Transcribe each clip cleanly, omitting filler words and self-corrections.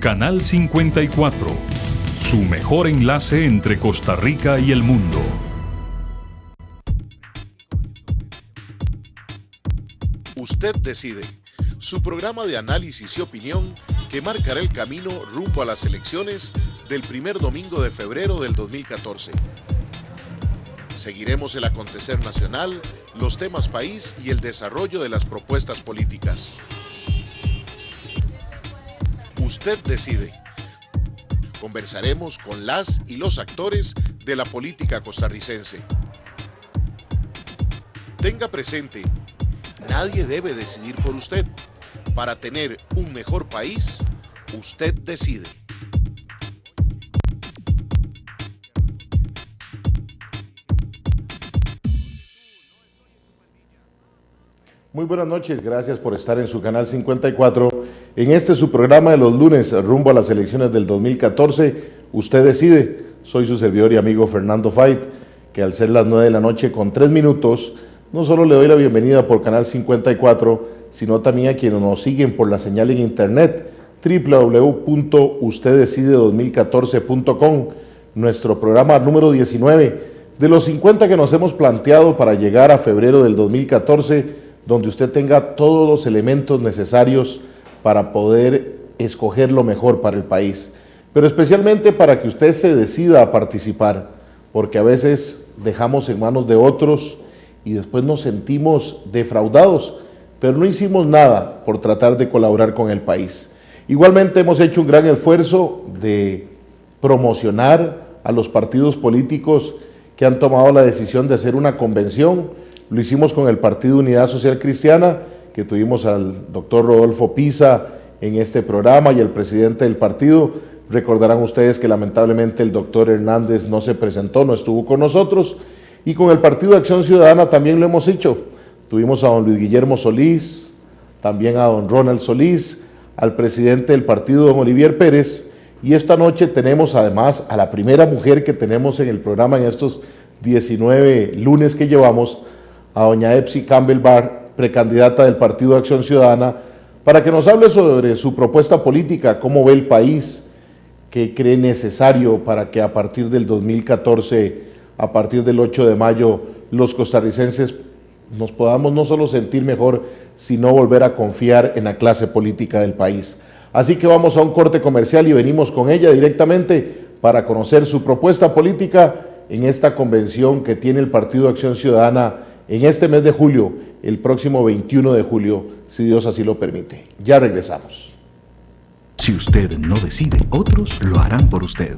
Canal 54, su mejor enlace entre Costa Rica y el mundo. Usted decide, su programa de análisis y opinión que marcará el camino rumbo a las elecciones del primer domingo de febrero del 2014. Seguiremos el acontecer nacional, los temas país y el desarrollo de las propuestas políticas. Usted decide. Conversaremos con las y los actores de la política costarricense. Tenga presente, nadie debe decidir por usted. Para tener un mejor país, usted decide. Muy buenas noches, gracias por estar en su canal 54. En este su programa de los lunes, rumbo a las elecciones del 2014, usted decide. Soy su servidor y amigo Fernando Fait, que al ser las 9 de la noche con 3 minutos, no solo le doy la bienvenida por canal 54, sino también a quienes nos siguen por la señal en internet, www.usteddecide2014.com, nuestro programa número 19, de los 50 que nos hemos planteado para llegar a febrero del 2014, donde usted tenga todos los elementos necesarios para poder escoger lo mejor para el país, pero especialmente para que usted se decida a participar, porque a veces dejamos en manos de otros y después nos sentimos defraudados, pero no hicimos nada por tratar de colaborar con el país. Igualmente hemos hecho un gran esfuerzo de promocionar a los partidos políticos que han tomado la decisión de hacer una convención. Lo hicimos con el Partido Unidad Social Cristiana, que tuvimos al doctor Rodolfo Pisa en este programa y el presidente del partido. Recordarán ustedes que lamentablemente el doctor Hernández no se presentó, no estuvo con nosotros. Y con el Partido de Acción Ciudadana también lo hemos hecho. Tuvimos a don Luis Guillermo Solís, también a don Ronald Solís, al presidente del partido, don Olivier Pérez. Y esta noche tenemos además a la primera mujer que tenemos en el programa en estos 19 lunes que llevamos, a doña Epsi Campbell Barr, precandidata del Partido de Acción Ciudadana, para que nos hable sobre su propuesta política, cómo ve el país, qué cree necesario para que a partir del 2014, a partir del 8 de mayo, los costarricenses nos podamos no solo sentir mejor, sino volver a confiar en la clase política del país. Así que vamos a un corte comercial y venimos con ella directamente para conocer su propuesta política en esta convención que tiene el Partido de Acción Ciudadana en este mes de julio, el próximo 21 de julio, si Dios así lo permite. Ya regresamos. Si usted no decide, otros lo harán por usted.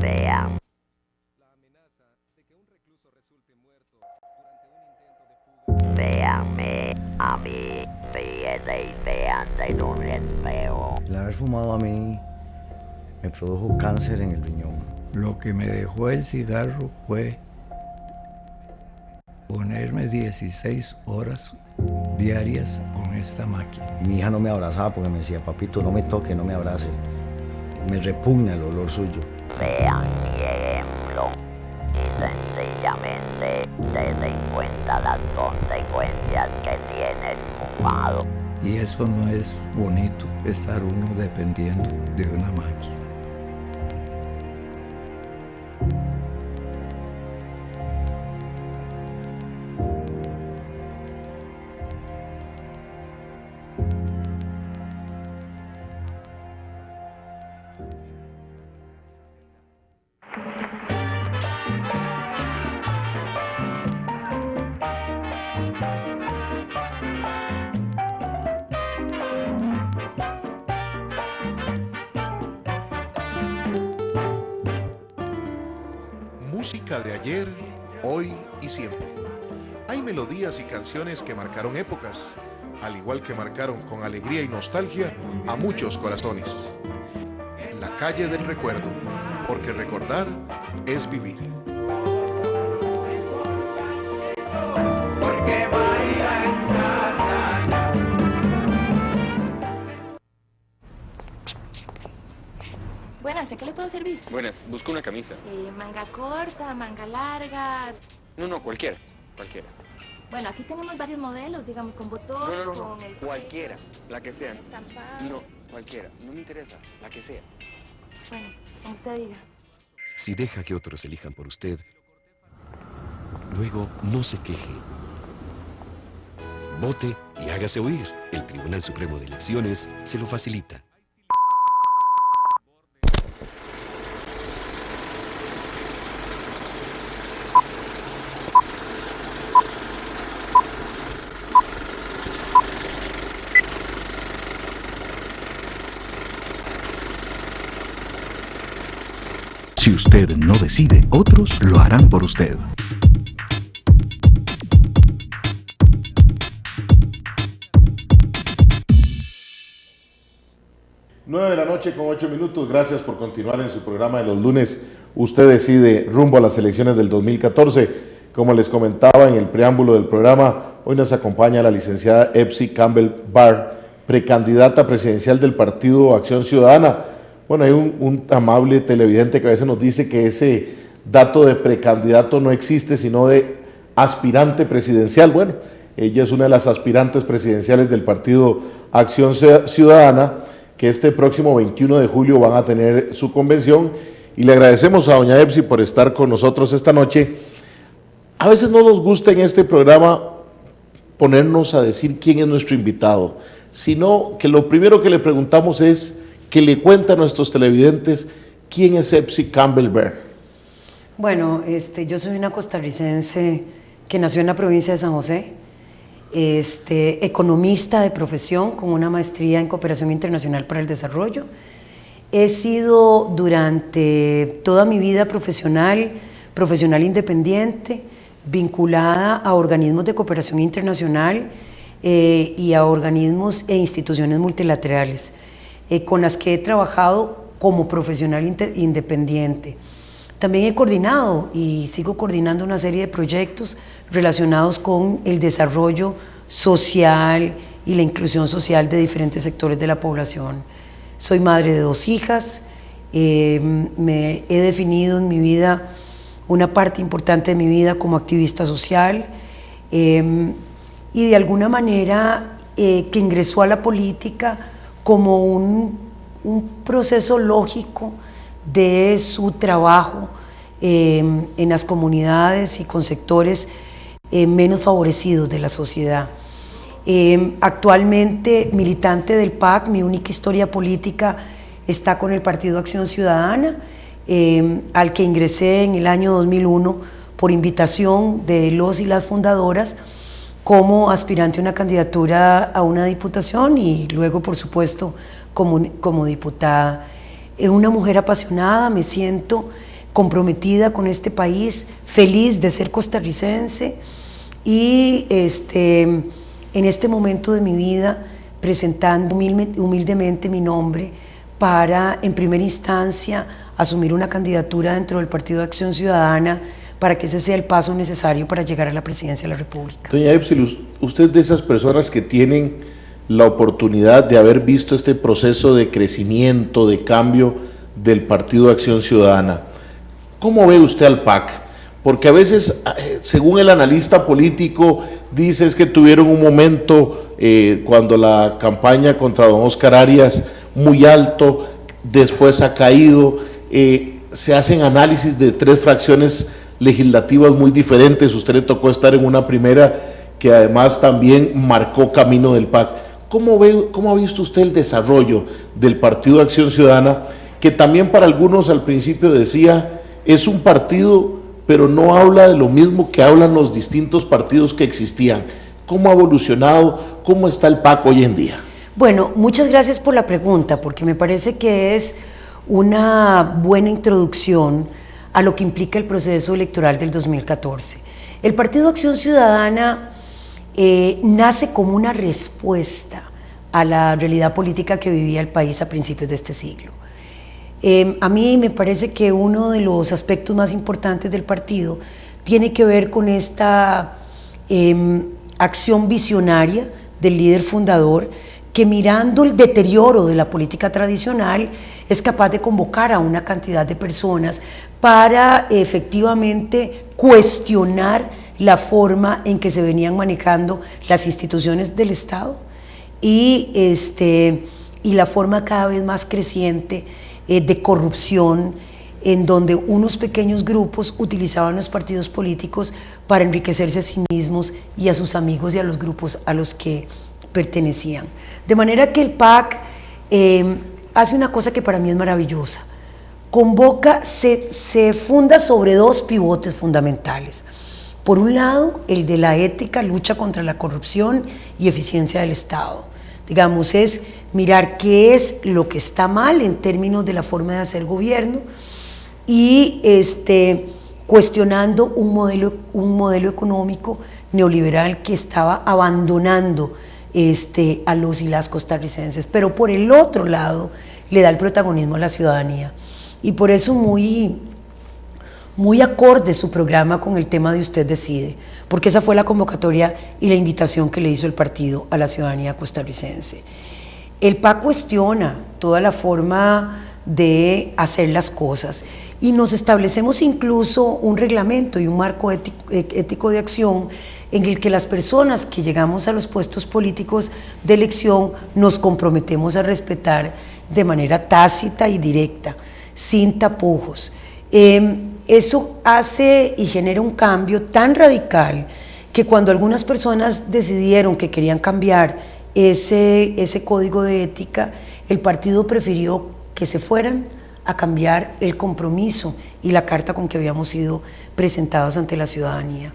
Vean. Véanme a mí, fíjense y vean de dónde veo. El haber fumado a mí me produjo cáncer en el riñón. Lo que me dejó el cigarro fue ponerme 16 horas diarias con esta máquina. Mi hija no me abrazaba porque me decía, papito, no me toque, no me abrace. Me repugna el olor suyo. Vean mi ejemplo y sencillamente se den cuenta las consecuencias que tiene el fumado. Y eso no es bonito, estar uno dependiendo de una máquina. Música de ayer, hoy y siempre. Hay melodías y canciones que marcaron épocas, al igual que marcaron con alegría y nostalgia a muchos corazones. La calle del recuerdo, porque recordar es vivir. Gracias, ¿qué le puedo servir? Buenas, busco una camisa. Manga corta, manga larga. No, cualquiera. Bueno, aquí tenemos varios modelos, digamos, con botón, No. con el... Cualquiera, la que sea. Estampado. No, cualquiera, no me interesa, la que sea. Bueno, como usted diga. Si deja que otros elijan por usted, luego no se queje. Vote y hágase oír. El Tribunal Supremo de Elecciones se lo facilita. Si usted no decide, otros lo harán por usted. Nueve de la noche con 8 minutos. Gracias por continuar en su programa de los lunes. Usted decide, rumbo a las elecciones del 2014. Como les comentaba en el preámbulo del programa, hoy nos acompaña la licenciada Epsi Campbell Barr, precandidata presidencial del Partido Acción Ciudadana. Bueno, hay un amable televidente que a veces nos dice que ese dato de precandidato no existe, sino de aspirante presidencial. Bueno, ella es una de las aspirantes presidenciales del Partido Acción Ciudadana, que este próximo 21 de julio van a tener su convención, y le agradecemos a doña Epsi por estar con nosotros esta noche. A veces no nos gusta en este programa ponernos a decir quién es nuestro invitado, sino que lo primero que le preguntamos es que le cuente a nuestros televidentes quién es Epsi Campbell Barr. Bueno, yo soy una costarricense que nació en la provincia de San José, economista de profesión con una maestría en cooperación internacional para el desarrollo. He sido durante toda mi vida profesional independiente, vinculada a organismos de cooperación internacional y a organismos e instituciones multilaterales, con las que he trabajado como profesional independiente. También he coordinado y sigo coordinando una serie de proyectos relacionados con el desarrollo social y la inclusión social de diferentes sectores de la población. Soy madre de 2 hijas, me he definido en mi vida, una parte importante de mi vida como activista social, y de alguna manera que ingresó a la política como un proceso lógico de su trabajo en las comunidades y con sectores menos favorecidos de la sociedad. Actualmente militante del PAC, mi única historia política está con el Partido Acción Ciudadana, al que ingresé en el año 2001 por invitación de los y las fundadoras como aspirante a una candidatura a una diputación y luego, por supuesto, como diputada. Una mujer apasionada, me siento comprometida con este país, feliz de ser costarricense y en este momento de mi vida presentando humildemente mi nombre para, en primera instancia, asumir una candidatura dentro del Partido de Acción Ciudadana para que ese sea el paso necesario para llegar a la presidencia de la República. Doña Epsi, usted es de esas personas que tienen la oportunidad de haber visto este proceso de crecimiento, de cambio del Partido de Acción Ciudadana. ¿Cómo ve usted al PAC? Porque a veces, según el analista político, dice es que tuvieron un momento cuando la campaña contra don Oscar Arias muy alto, después ha caído, se hacen análisis de 3 fracciones legislativas muy diferentes. Usted le tocó estar en una primera que además también marcó camino del PAC. ¿Cómo ha visto usted el desarrollo del Partido de Acción Ciudadana, que también para algunos al principio decía es un partido, pero no habla de lo mismo que hablan los distintos partidos que existían? ¿Cómo ha evolucionado? ¿Cómo está el PAC hoy en día? Bueno, muchas gracias por la pregunta, porque me parece que es una buena introducción a lo que implica el proceso electoral del 2014. El Partido de Acción Ciudadana nace como una respuesta a la realidad política que vivía el país a principios de este siglo. A mí me parece que uno de los aspectos más importantes del partido tiene que ver con esta acción visionaria del líder fundador, que mirando el deterioro de la política tradicional es capaz de convocar a una cantidad de personas para efectivamente cuestionar la forma en que se venían manejando las instituciones del Estado y la forma cada vez más creciente de corrupción, en donde unos pequeños grupos utilizaban los partidos políticos para enriquecerse a sí mismos y a sus amigos y a los grupos a los que pertenecían. De manera que el PAC hace una cosa que para mí es maravillosa. Convoca, se funda sobre dos pivotes fundamentales. Por un lado, el de la ética, lucha contra la corrupción y eficiencia del Estado. Digamos, es mirar qué es lo que está mal en términos de la forma de hacer gobierno y cuestionando un modelo económico neoliberal que estaba abandonando a los y las costarricenses. Pero por el otro lado, le da el protagonismo a la ciudadanía. Y por eso muy acorde su programa con el tema de Usted Decide, porque esa fue la convocatoria y la invitación que le hizo el partido a la ciudadanía costarricense. El PAC cuestiona toda la forma de hacer las cosas y nos establecemos incluso un reglamento y un marco ético de acción en el que las personas que llegamos a los puestos políticos de elección nos comprometemos a respetar de manera tácita y directa, sin tapujos. Eso hace y genera un cambio tan radical que cuando algunas personas decidieron que querían cambiar ese código de ética, el partido prefirió que se fueran a cambiar el compromiso y la carta con que habíamos sido presentados ante la ciudadanía.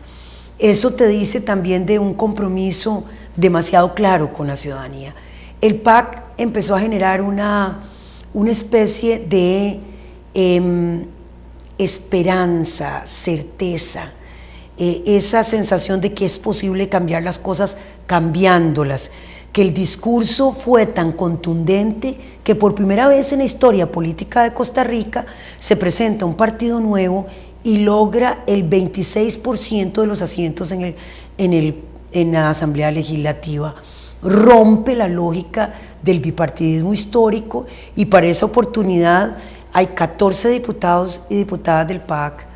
Eso te dice también de un compromiso demasiado claro con la ciudadanía. El PAC empezó a generar una especie de esperanza, certeza, esa sensación de que es posible cambiar las cosas cambiándolas, que el discurso fue tan contundente que por primera vez en la historia política de Costa Rica se presenta un partido nuevo y logra el 26% de los asientos en la Asamblea Legislativa. Rompe la lógica del bipartidismo histórico y para esa oportunidad hay 14 diputados y diputadas del PAC,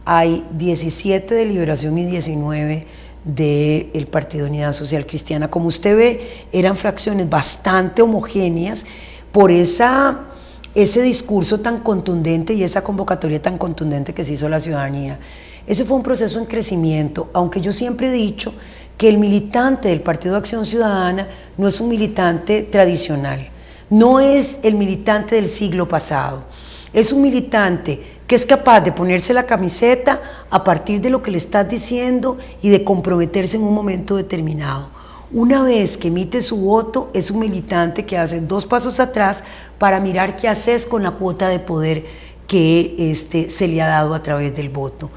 hay 17 de Liberación y 19 del Partido Unidad Social Cristiana. Como usted ve, eran fracciones bastante homogéneas por ese discurso tan contundente y esa convocatoria tan contundente que se hizo a la ciudadanía. Ese fue un proceso en crecimiento, aunque yo siempre he dicho que el militante del Partido de Acción Ciudadana no es un militante tradicional, no es el militante del siglo pasado, es un militante que es capaz de ponerse la camiseta a partir de lo que le estás diciendo y de comprometerse en un momento determinado. Una vez que emite su voto, es un militante que hace 2 pasos atrás para mirar qué haces con la cuota de poder que se le ha dado a través del voto.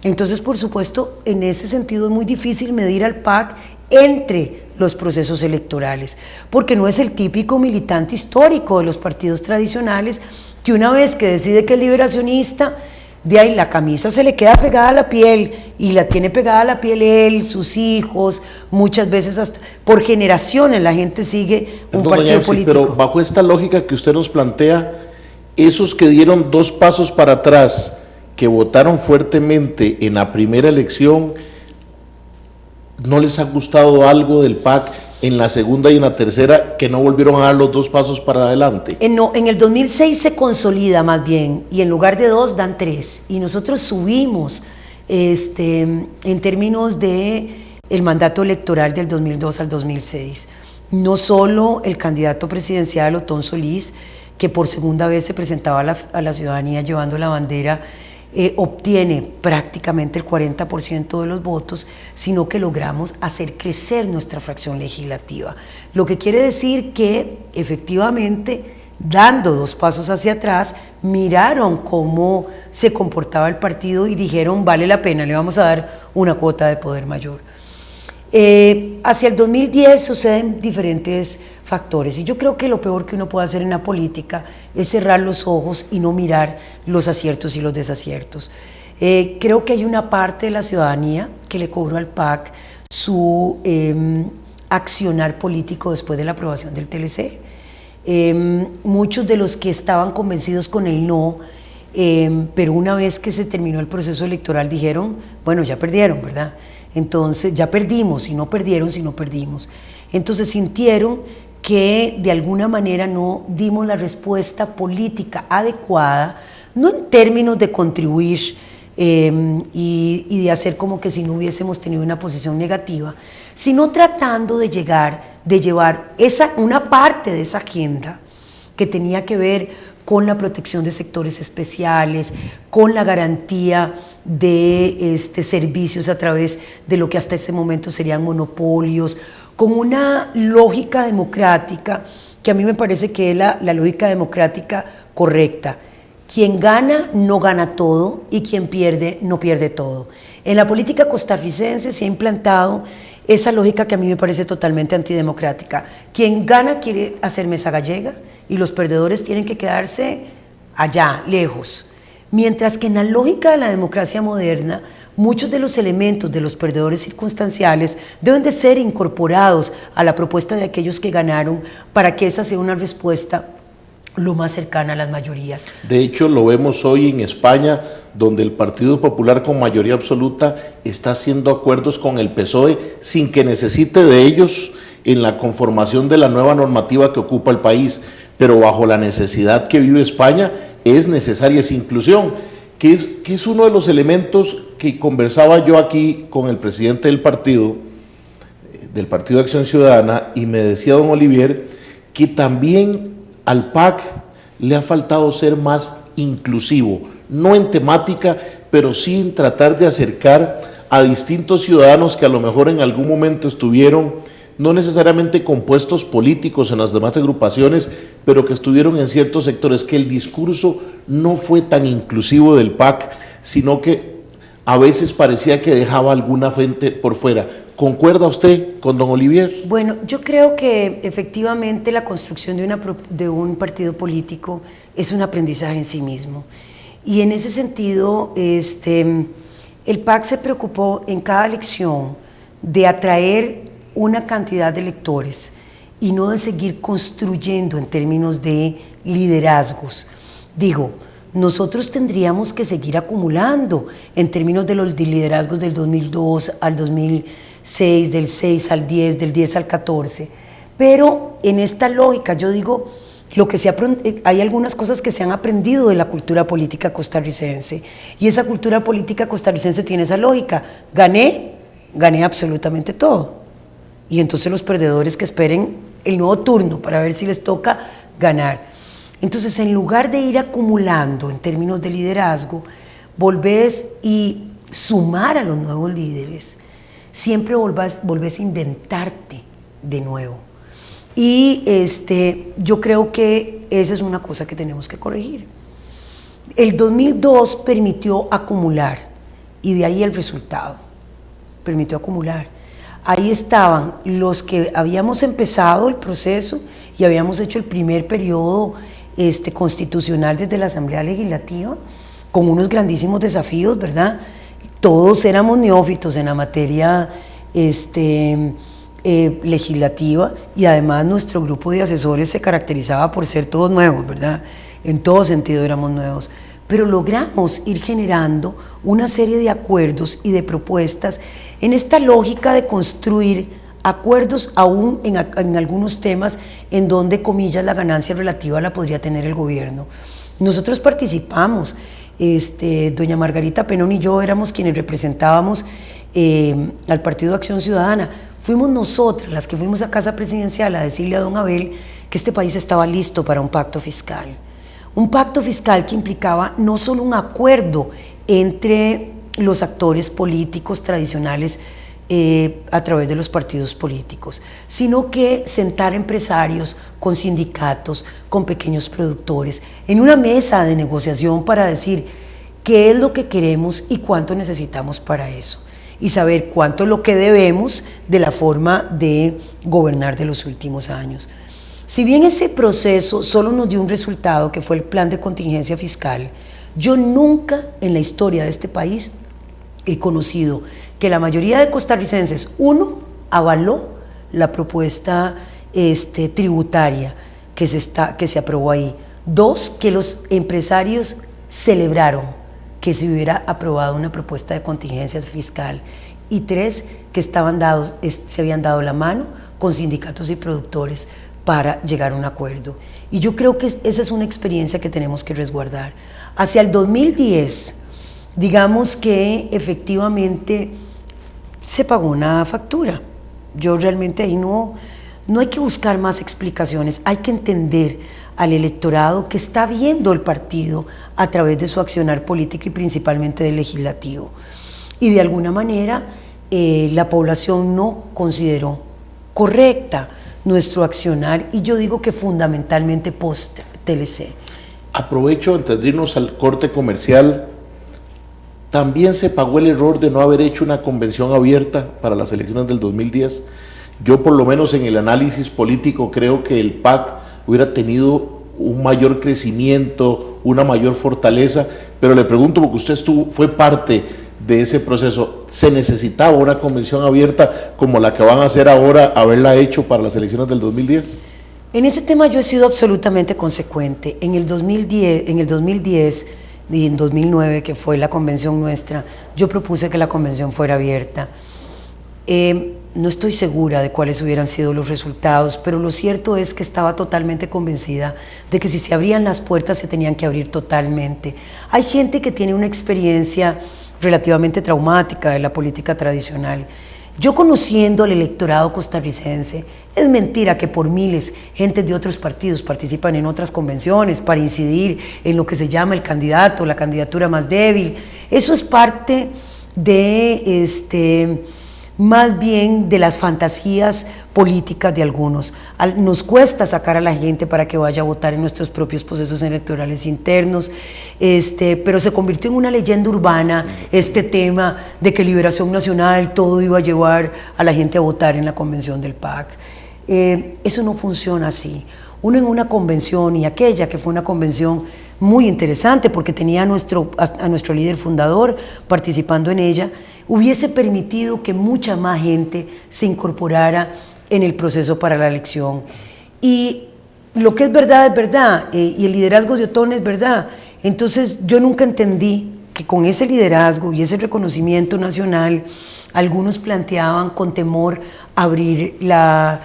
Entonces, por supuesto, en ese sentido es muy difícil medir al PAC entre los procesos electorales, porque no es el típico militante histórico de los partidos tradicionales que una vez que decide que es liberacionista, de ahí la camisa se le queda pegada a la piel y la tiene pegada a la piel él, sus hijos, muchas veces hasta por generaciones la gente sigue un partido político. Pero bajo esta lógica que usted nos plantea, esos que dieron 2 pasos para atrás, que votaron fuertemente en la primera elección, ¿no les ha gustado algo del PAC en la segunda y en la tercera, que no volvieron a dar los 2 pasos para adelante? No, en el 2006 se consolida más bien, y en lugar de 2 dan 3, y nosotros subimos en términos de el mandato electoral del 2002 al 2006. No solo el candidato presidencial Otón Solís, que por segunda vez se presentaba a la ciudadanía llevando la bandera, obtiene prácticamente el 40% de los votos, sino que logramos hacer crecer nuestra fracción legislativa. Lo que quiere decir que efectivamente, dando 2 pasos hacia atrás, miraron cómo se comportaba el partido y dijeron, vale la pena, le vamos a dar una cuota de poder mayor. Hacia el 2010 suceden diferentes factores y yo creo que lo peor que uno puede hacer en la política es cerrar los ojos y no mirar los aciertos y los desaciertos. Creo que hay una parte de la ciudadanía que le cobró al PAC su accionar político después de la aprobación del TLC. Muchos de los que estaban convencidos con el no, pero una vez que se terminó el proceso electoral dijeron, bueno, ya perdieron, ¿verdad? Entonces, ya perdimos, si no perdieron, si no perdimos. Entonces sintieron que de alguna manera no dimos la respuesta política adecuada, no en términos de contribuir y de hacer como que si no hubiésemos tenido una posición negativa, sino tratando de llevar una parte de esa agenda que tenía que ver con la protección de sectores especiales, con la garantía de servicios a través de lo que hasta ese momento serían monopolios, con una lógica democrática que a mí me parece que es la lógica democrática correcta. Quien gana no gana todo y quien pierde no pierde todo. En la política costarricense se ha implantado esa lógica que a mí me parece totalmente antidemocrática. Quien gana quiere hacer mesa gallega y los perdedores tienen que quedarse allá, lejos. Mientras que en la lógica de la democracia moderna, muchos de los elementos de los perdedores circunstanciales deben de ser incorporados a la propuesta de aquellos que ganaron para que esa sea una respuesta lo más cercana a las mayorías. De hecho, lo vemos hoy en España, donde el Partido Popular con mayoría absoluta está haciendo acuerdos con el PSOE sin que necesite de ellos en la conformación de la nueva normativa que ocupa el país, pero bajo la necesidad que vive España es necesaria esa inclusión, que es uno de los elementos que conversaba yo aquí con el presidente del Partido de Acción Ciudadana, y me decía don Olivier que también al PAC le ha faltado ser más inclusivo, no en temática, pero sí en tratar de acercar a distintos ciudadanos que a lo mejor en algún momento estuvieron, no necesariamente con puestos políticos en las demás agrupaciones, pero que estuvieron en ciertos sectores, que el discurso no fue tan inclusivo del PAC, sino que a veces parecía que dejaba alguna gente por fuera. ¿Concuerda usted con don Olivier? Bueno, yo creo que efectivamente la construcción de un partido político es un aprendizaje en sí mismo. Y en ese sentido, el PAC se preocupó en cada elección de atraer una cantidad de electores y no de seguir construyendo en términos de liderazgos. Digo, nosotros tendríamos que seguir acumulando en términos de los liderazgos del 2002 al 2006, del 6 al 10, del 10 al 14, pero en esta lógica yo digo, hay algunas cosas que se han aprendido de la cultura política costarricense, y esa cultura política costarricense tiene esa lógica: gané absolutamente todo, y entonces los perdedores que esperen el nuevo turno para ver si les toca ganar. Entonces, en lugar de ir acumulando en términos de liderazgo, volvés y sumar a los nuevos líderes, siempre volvés a inventarte de nuevo. Y yo creo que esa es una cosa que tenemos que corregir. El 2002 permitió acumular, y de ahí el resultado, permitió acumular. Ahí estaban los que habíamos empezado el proceso y habíamos hecho el primer periodo constitucional desde la Asamblea Legislativa, con unos grandísimos desafíos, ¿verdad? Todos éramos neófitos en la materia legislativa, y además nuestro grupo de asesores se caracterizaba por ser todos nuevos, ¿verdad? En todo sentido éramos nuevos, pero logramos ir generando una serie de acuerdos y de propuestas en esta lógica de construir acuerdos aún en algunos temas en donde, comillas, la ganancia relativa la podría tener el gobierno. Nosotros participamos, doña Margarita Penón y yo éramos quienes representábamos al Partido de Acción Ciudadana. Fuimos nosotras las que fuimos a Casa Presidencial a decirle a don Abel que este país estaba listo para un pacto fiscal. Un pacto fiscal que implicaba no solo un acuerdo entre los actores políticos tradicionales a través de los partidos políticos, sino que sentar empresarios con sindicatos, con pequeños productores, en una mesa de negociación para decir qué es lo que queremos y cuánto necesitamos para eso, y saber cuánto es lo que debemos de la forma de gobernar de los últimos años. Si bien ese proceso solo nos dio un resultado, que fue el plan de contingencia fiscal, yo nunca en la historia de este país he conocido que la mayoría de costarricenses, avaló la propuesta tributaria que se aprobó ahí. 2, que los empresarios celebraron que se hubiera aprobado una propuesta de contingencia fiscal. Y 3, que se habían dado la mano con sindicatos y productores para llegar a un acuerdo. Y yo creo que esa es una experiencia que tenemos que resguardar. Hacia el 2010, digamos que efectivamente se pagó una factura. Yo realmente ahí no hay que buscar más explicaciones, hay que entender al electorado que está viendo el partido a través de su accionar político y principalmente del legislativo. Y de alguna manera la población no consideró correcta nuestro accionar, y yo digo que fundamentalmente post-TLC. Aprovecho antes de irnos al corte comercial. También se pagó el error de no haber hecho una convención abierta para las elecciones del 2010. Yo, por lo menos en el análisis político, creo que el PAC hubiera tenido un mayor crecimiento, una mayor fortaleza, pero le pregunto, porque usted fue parte de ese proceso, ¿se necesitaba una convención abierta como la que van a hacer ahora, haberla hecho para las elecciones del 2010? En ese tema yo he sido absolutamente consecuente. En el 2010 y en 2009, que fue la convención nuestra, yo propuse que la convención fuera abierta. No estoy segura de cuáles hubieran sido los resultados, pero lo cierto es que estaba totalmente convencida de que si se abrían las puertas se tenían que abrir totalmente. Hay gente que tiene una experiencia relativamente traumática de la política tradicional. Yo, conociendo al electorado costarricense, es mentira que por miles gente de otros partidos participan en otras convenciones para incidir en lo que se llama el candidato, la candidatura más débil. Eso es parte de más bien de las fantasías políticas de algunos. Nos cuesta sacar a la gente para que vaya a votar en nuestros propios procesos electorales internos, pero se convirtió en una leyenda urbana este tema de que Liberación Nacional todo iba a llevar a la gente a votar en la convención del PAC. Eso no funciona así. Uno en una convención, y aquella que fue una convención muy interesante porque tenía a nuestro líder fundador participando en ella, hubiese permitido que mucha más gente se incorporara en el proceso para la elección. Y lo que es verdad, y el liderazgo de Otón es verdad. Entonces yo nunca entendí que con ese liderazgo y ese reconocimiento nacional, algunos planteaban con temor abrir la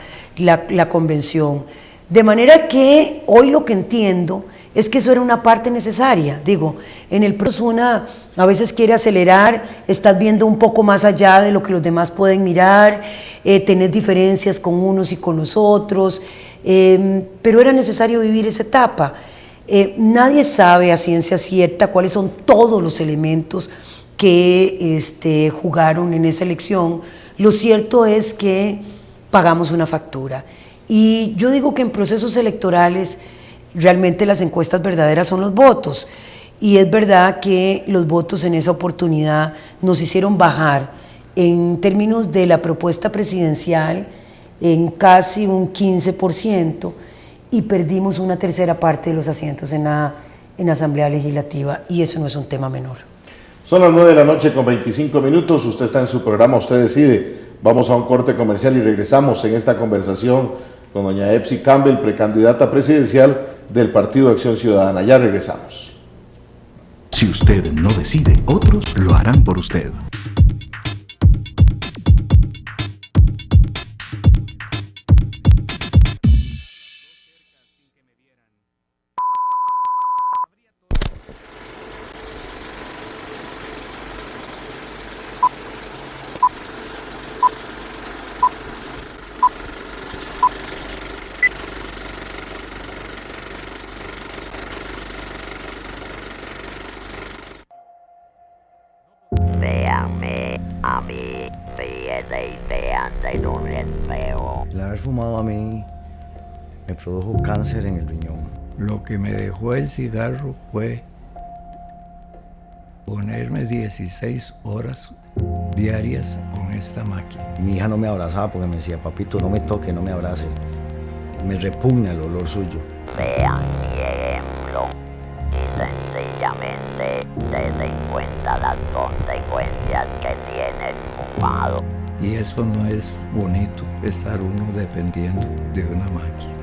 convención. De manera que hoy lo que entiendo es que eso era una parte necesaria. Digo, en el proceso una a veces quiere acelerar, estás viendo un poco más allá de lo que los demás pueden mirar, tenés diferencias con unos y con los otros, pero era necesario vivir esa etapa. Nadie sabe a ciencia cierta cuáles son todos los elementos que jugaron en esa elección. Lo cierto es que pagamos una factura. Y yo digo que en procesos electorales realmente las encuestas verdaderas son los votos, y es verdad que los votos en esa oportunidad nos hicieron bajar en términos de la propuesta presidencial en casi un 15%, y perdimos una tercera parte de los asientos en la Asamblea Legislativa, y eso no es un tema menor. Son las 9:25 p.m, usted está en su programa Usted Decide. Vamos a un corte comercial y regresamos en esta conversación con doña Epsi Campbell, precandidata presidencial del Partido de Acción Ciudadana. Ya regresamos. Si usted no decide, otros lo harán por usted. Véanme a mí, fíjese y vean de dónde veo. El haber fumado a mí me produjo cáncer en el riñón. Lo que me dejó el cigarro fue ponerme 16 horas diarias con esta máquina. Y mi hija no me abrazaba porque me decía, papito, no me toque, no me abrace. Me repugna el olor suyo. Vean mi ejemplo y sencillamente se den cuenta las consecuencias que tiene el fumado. Y eso no es bonito, estar uno dependiendo de una máquina.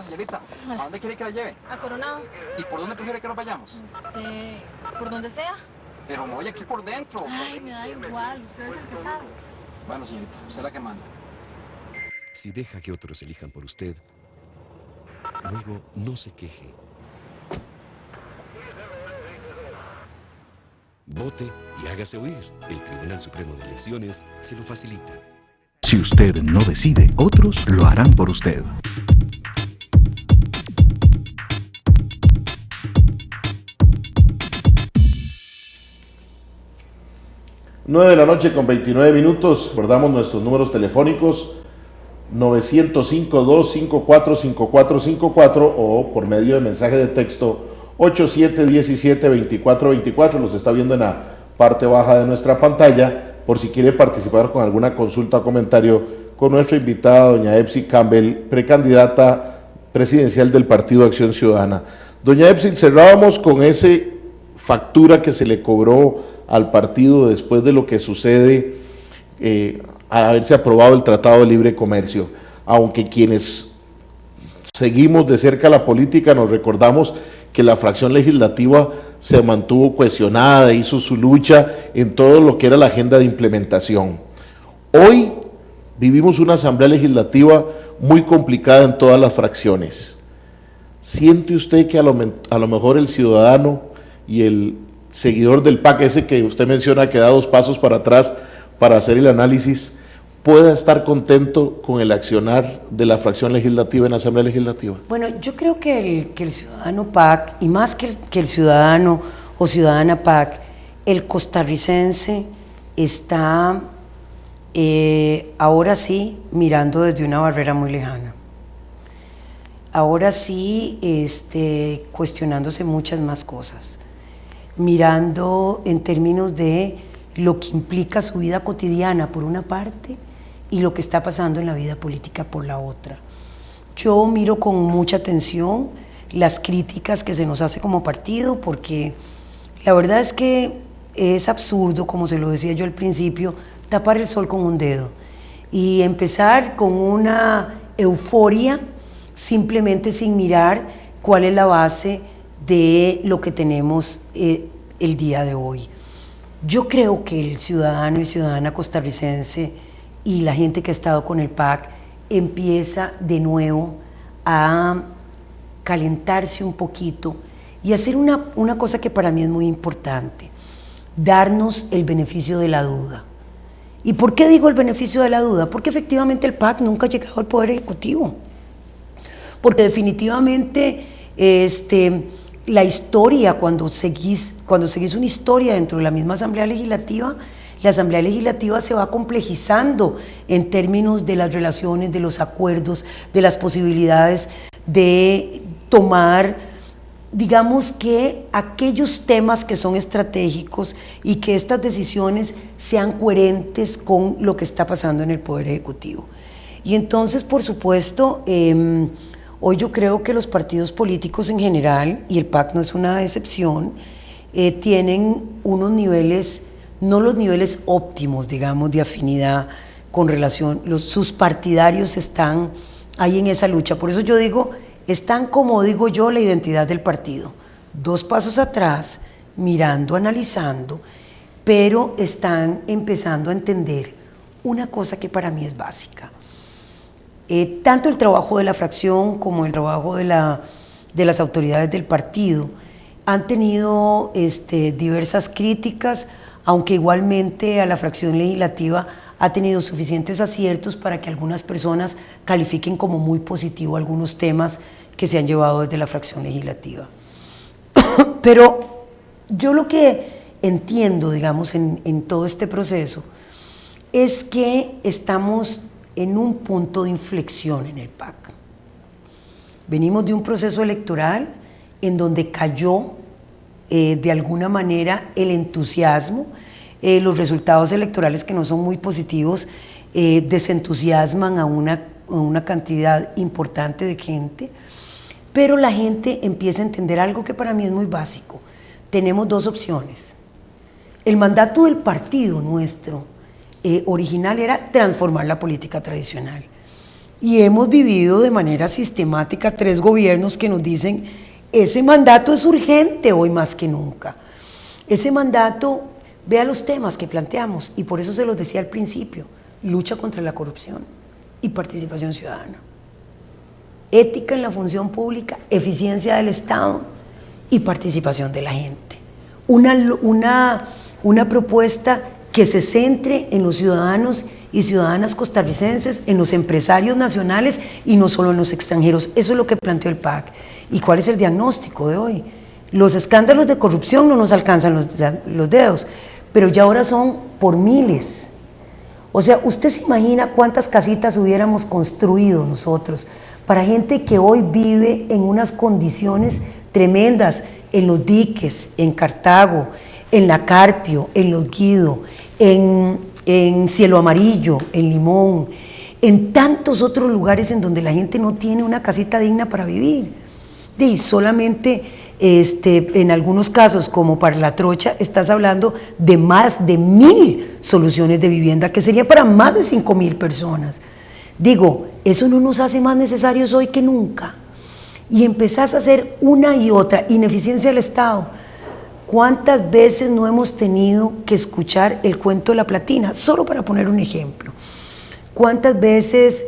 Señorita, ¿a dónde quiere que la lleve? A Coronado. ¿Y por dónde prefiere que nos vayamos? Por donde sea. Pero me voy aquí por dentro. Ay, me da igual, usted es el que sabe. Bueno, señorita, usted es la que manda. Si deja que otros elijan por usted, luego no se queje. Vote y hágase oír. El Tribunal Supremo de Elecciones se lo facilita. Si usted no decide, otros lo harán por usted. Nueve de la noche con 29 minutos. Recordamos nuestros números telefónicos 905-254-5454 o por medio de mensaje de texto 8717-2424. Los está viendo en la parte baja de nuestra pantalla por si quiere participar con alguna consulta o comentario con nuestra invitada, doña Epsi Campbell, precandidata presidencial del Partido Acción Ciudadana. Doña Epsi, cerrábamos con ese factura que se le cobró al partido después de lo que sucede al haberse aprobado el Tratado de Libre Comercio. Aunque quienes seguimos de cerca la política nos recordamos que la fracción legislativa se mantuvo cohesionada, hizo su lucha en todo lo que era la agenda de implementación. Hoy vivimos una asamblea legislativa muy complicada en todas las fracciones. ¿Siente usted que a lo mejor el ciudadano y el seguidor del PAC, ese que usted menciona que da 2 pasos para atrás para hacer el análisis, pueda estar contento con el accionar de la fracción legislativa en la Asamblea Legislativa? Bueno, yo creo que el ciudadano PAC, y más que el ciudadano o ciudadana PAC, el costarricense está ahora sí mirando desde una barrera muy lejana. Ahora sí cuestionándose muchas más cosas, mirando en términos de lo que implica su vida cotidiana por una parte y lo que está pasando en la vida política por la otra. Yo miro con mucha atención las críticas que se nos hace como partido, porque la verdad es que es absurdo, como se lo decía yo al principio, tapar el sol con un dedo y empezar con una euforia simplemente sin mirar cuál es la base de lo que tenemos el día de hoy. Yo creo que el ciudadano y ciudadana costarricense y la gente que ha estado con el PAC empieza de nuevo a calentarse un poquito y hacer una cosa que para mí es muy importante, darnos el beneficio de la duda. ¿Y por qué digo el beneficio de la duda? Porque efectivamente el PAC nunca ha llegado al Poder Ejecutivo, porque definitivamente la historia, cuando seguís una historia dentro de la misma Asamblea Legislativa, la Asamblea Legislativa se va complejizando en términos de las relaciones, de los acuerdos, de las posibilidades de tomar, digamos que aquellos temas que son estratégicos y que estas decisiones sean coherentes con lo que está pasando en el Poder Ejecutivo. Y entonces, por supuesto, hoy yo creo que los partidos políticos en general, y el PAC no es una excepción, tienen unos niveles, no los niveles óptimos, digamos, de afinidad con relación, sus partidarios están ahí en esa lucha. Por eso yo digo, están, como digo yo, la identidad del partido. 2 pasos atrás, mirando, analizando, pero están empezando a entender una cosa que para mí es básica. Tanto el trabajo de la fracción como el trabajo de las autoridades del partido han tenido diversas críticas, aunque igualmente a la fracción legislativa ha tenido suficientes aciertos para que algunas personas califiquen como muy positivo algunos temas que se han llevado desde la fracción legislativa. Pero yo lo que entiendo, digamos, en todo este proceso es que estamos en un punto de inflexión en el PAC. Venimos de un proceso electoral en donde cayó de alguna manera el entusiasmo, los resultados electorales que no son muy positivos desentusiasman a una cantidad importante de gente, pero la gente empieza a entender algo que para mí es muy básico. Tenemos 2 opciones. El mandato del partido nuestro original era transformar la política tradicional. Y hemos vivido de manera sistemática 3 gobiernos que nos dicen, ese mandato es urgente hoy más que nunca. Ese mandato, vea los temas que planteamos, y por eso se los decía al principio, lucha contra la corrupción y participación ciudadana. Ética en la función pública, eficiencia del Estado y participación de la gente. Una propuesta que se centre en los ciudadanos y ciudadanas costarricenses, en los empresarios nacionales y no solo en los extranjeros. Eso es lo que planteó el PAC. ¿Y cuál es el diagnóstico de hoy? Los escándalos de corrupción no nos alcanzan los dedos, pero ya ahora son por miles. O sea, ¿usted se imagina cuántas casitas hubiéramos construido nosotros para gente que hoy vive en unas condiciones tremendas, en los diques, en Cartago, en la Carpio, en Los Guido, en Cielo Amarillo, en Limón, en tantos otros lugares en donde la gente no tiene una casita digna para vivir? Y solamente en algunos casos, como para La Trocha, estás hablando de más de 1000 soluciones de vivienda, que sería para más de 5000 personas. Digo, eso no nos hace más necesarios hoy que nunca. Y empezás a hacer una y otra, ineficiencia del Estado. ¿Cuántas veces no hemos tenido que escuchar el cuento de la platina? Solo para poner un ejemplo. ¿Cuántas veces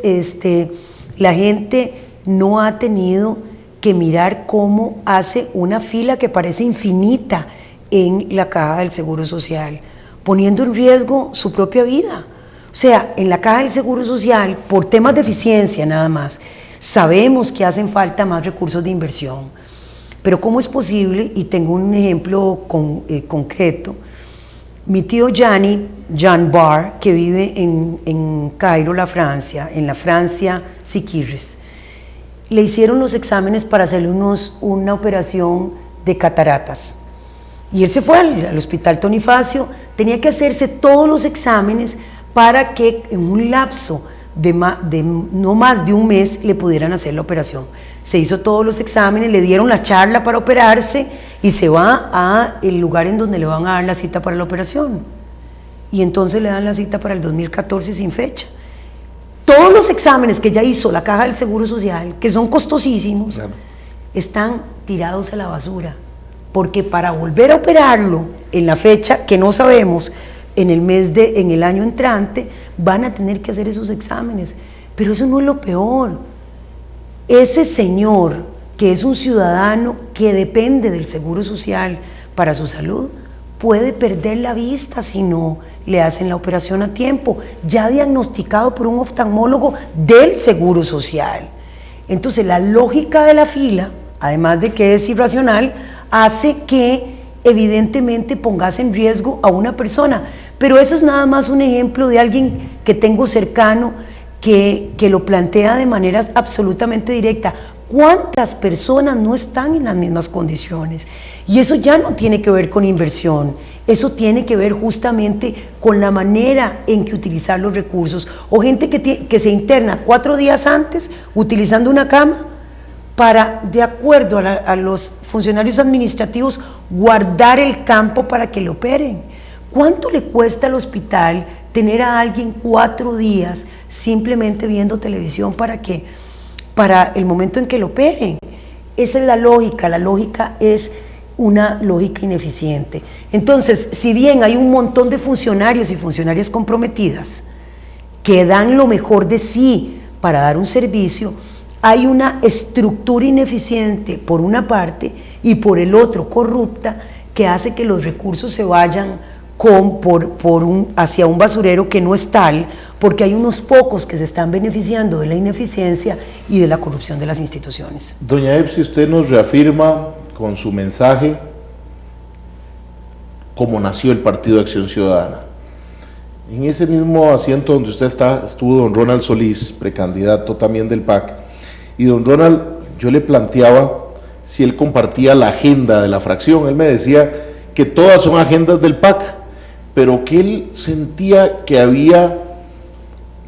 la gente no ha tenido que mirar cómo hace una fila que parece infinita en la caja del Seguro Social, poniendo en riesgo su propia vida? O sea, en la caja del Seguro Social, por temas de eficiencia nada más, sabemos que hacen falta más recursos de inversión, pero ¿cómo es posible? Y tengo un ejemplo concreto. Mi tío Jean Barr, que vive en Cairo, en la Francia Siquirres, le hicieron los exámenes para hacerle una operación de cataratas. Y él se fue al hospital Tonifacio, tenía que hacerse todos los exámenes para que en un lapso de no más de un mes le pudieran hacer la operación. Se hizo todos los exámenes, le dieron la charla para operarse y se va al lugar en donde le van a dar la cita para la operación. Y entonces le dan la cita para el 2014 sin fecha. Todos los exámenes que ya hizo la Caja del Seguro Social, que son costosísimos, claro, están tirados a la basura, porque para volver a operarlo en la fecha que no sabemos, en el año entrante, van a tener que hacer esos exámenes. Pero eso no es lo peor. Ese señor, que es un ciudadano que depende del Seguro Social para su salud, puede perder la vista si no le hacen la operación a tiempo, ya diagnosticado por un oftalmólogo del Seguro Social. Entonces la lógica de la fila, además de que es irracional, hace que evidentemente pongas en riesgo a una persona. Pero eso es nada más un ejemplo de alguien que tengo cercano que lo plantea de manera absolutamente directa. ¿Cuántas personas no están en las mismas condiciones? Y eso ya no tiene que ver con inversión, eso tiene que ver justamente con la manera en que utilizar los recursos. O gente que se interna 4 días antes utilizando una cama para, de acuerdo a los funcionarios administrativos, guardar el campo para que le operen. ¿Cuánto le cuesta al hospital tener a alguien 4 días simplemente viendo televisión para qué? Para el momento en que lo operen. Esa es la lógica es una lógica ineficiente. Entonces, si bien hay un montón de funcionarios y funcionarias comprometidas que dan lo mejor de sí para dar un servicio, hay una estructura ineficiente por una parte y por el otro corrupta, que hace que los recursos se vayan hacia un basurero que no es tal, porque hay unos pocos que se están beneficiando de la ineficiencia y de la corrupción de las instituciones. Doña Epsi, usted nos reafirma con su mensaje cómo nació el Partido de Acción Ciudadana. En ese mismo asiento donde usted está, estuvo don Ronald Solís, precandidato también del PAC, y don Ronald, yo le planteaba si él compartía la agenda de la fracción. Él me decía que todas son agendas del PAC, pero que él sentía que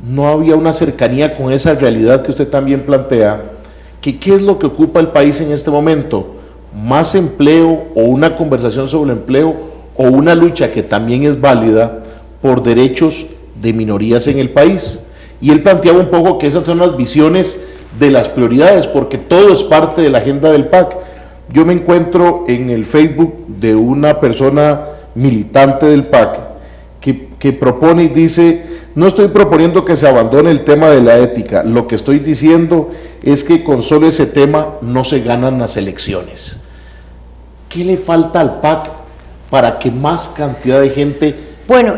no había una cercanía con esa realidad que usted también plantea, que qué es lo que ocupa el país en este momento, más empleo o una conversación sobre el empleo o una lucha que también es válida por derechos de minorías en el país. y él planteaba un poco que esas son las visiones de las prioridades, porque todo es parte de la agenda del PAC. Yo me encuentro en el Facebook de una persona militante del PAC que propone y dice: no estoy proponiendo que se abandone el tema de la ética, lo que estoy diciendo es que con solo ese tema no se ganan las elecciones. ¿Qué le falta al PAC para que más cantidad de gente crea